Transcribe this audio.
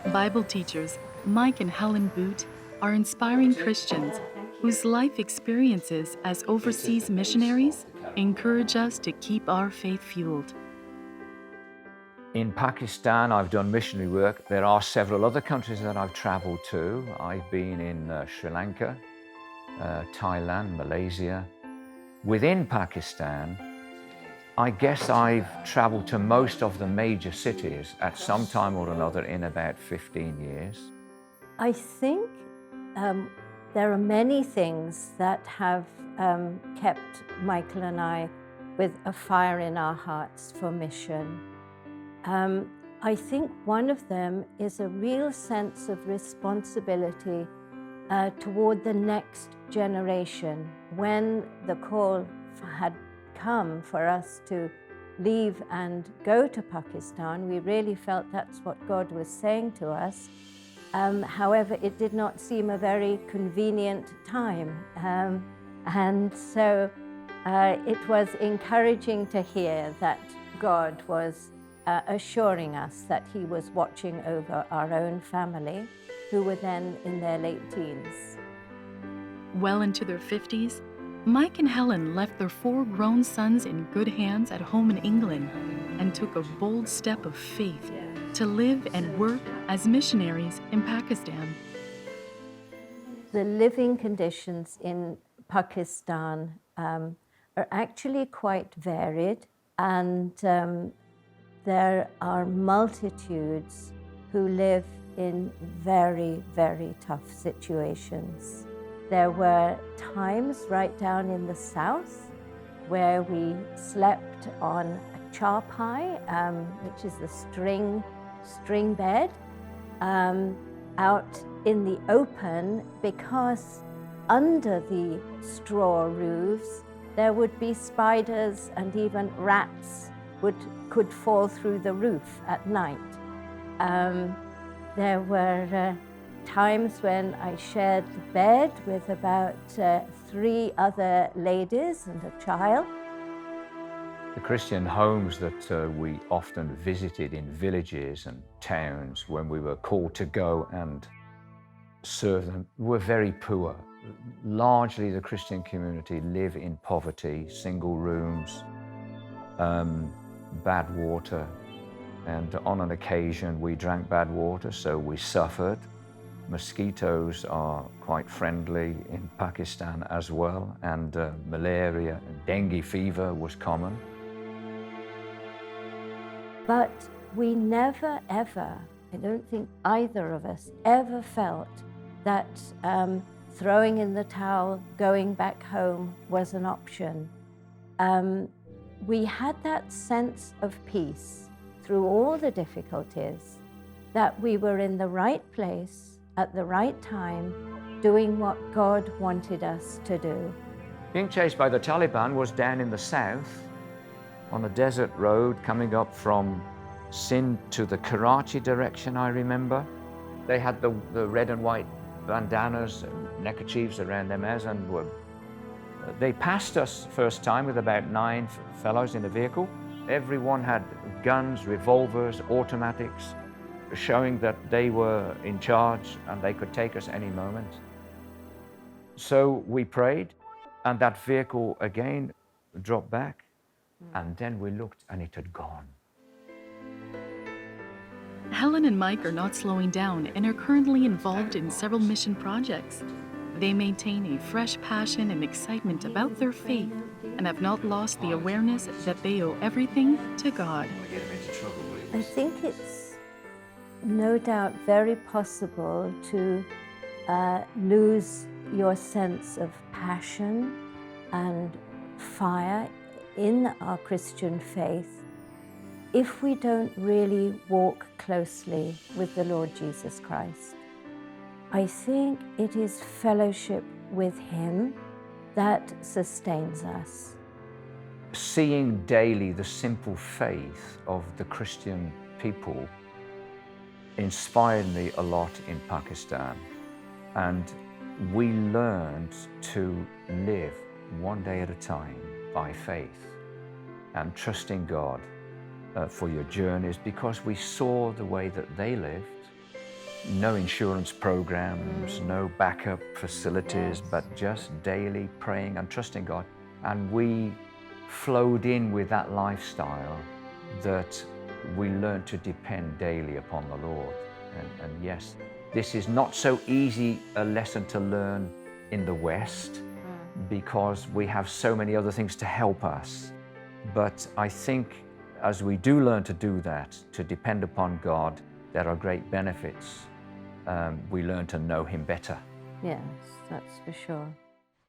Bible teachers Mike and Helen Boot are inspiring Christians whose life experiences as overseas missionaries encourage us to keep our faith fueled. In Pakistan, I've done missionary work. There are several other countries that I've traveled to. I've been in Sri Lanka, Thailand, Malaysia. Within Pakistan, I guess I've traveled to most of the major cities at some time or another in about 15 years. I think there are many things that have kept Michael and I with a fire in our hearts for mission. I think one of them is a real sense of responsibility toward the next generation. When the call had come for us to leave and go to Pakistan, we really felt that's what God was saying to us. However, it did not seem a very convenient time. And so it was encouraging to hear that God was assuring us that He was watching over our own family, who were then in their late teens. Well into their 50s, Mike and Helen left their 4 grown sons in good hands at home in England and took a bold step of faith to live and work as missionaries in Pakistan. The living conditions in Pakistan are actually quite varied, and there are multitudes who live in very, very tough situations. There were times right down in the south where we slept on a charpai, which is the string bed, out in the open, because under the straw roofs there would be spiders and even rats could fall through the roof at night. There were times when I shared the bed with about 3 other ladies and a child. The Christian homes that we often visited in villages and towns when we were called to go and serve them were very poor. Largely the Christian community live in poverty, single rooms, bad water, and on an occasion we drank bad water, so we suffered. Mosquitoes are quite friendly in Pakistan as well, and malaria and dengue fever was common. But we never ever, I don't think either of us ever felt that throwing in the towel, going back home was an option. We had that sense of peace through all the difficulties, that we were in the right place at the right time, doing what God wanted us to do. Being chased by the Taliban was down in the south, on a desert road coming up from Sindh to the Karachi direction, I remember. They had the red and white bandanas and neckerchiefs around their mouths, and they passed us first time with about 9 fellows in a vehicle. Everyone had guns, revolvers, automatics, showing that they were in charge and they could take us any moment. So we prayed, and that vehicle again dropped back, and then we looked and it had gone. Helen and Mike are not slowing down and are currently involved in several mission projects. They maintain a fresh passion and excitement about their faith and have not lost the awareness that they owe everything to God. I think it's no doubt very possible to lose your sense of passion and fire in our Christian faith if we don't really walk closely with the Lord Jesus Christ. I think it is fellowship with Him that sustains us. Seeing daily the simple faith of the Christian people inspired me a lot in Pakistan, and we learned to live one day at a time by faith and trusting God for your journeys, because we saw the way that they lived no insurance programs, no backup facilities, but just daily praying and trusting God. And we flowed in with that lifestyle that we learned to depend daily upon the Lord. And yes, this is not so easy a lesson to learn in the West because we have so many other things to help us. But I think as we do learn to do that, to depend upon God, there are great benefits. We learn to know Him better. Yes, that's for sure.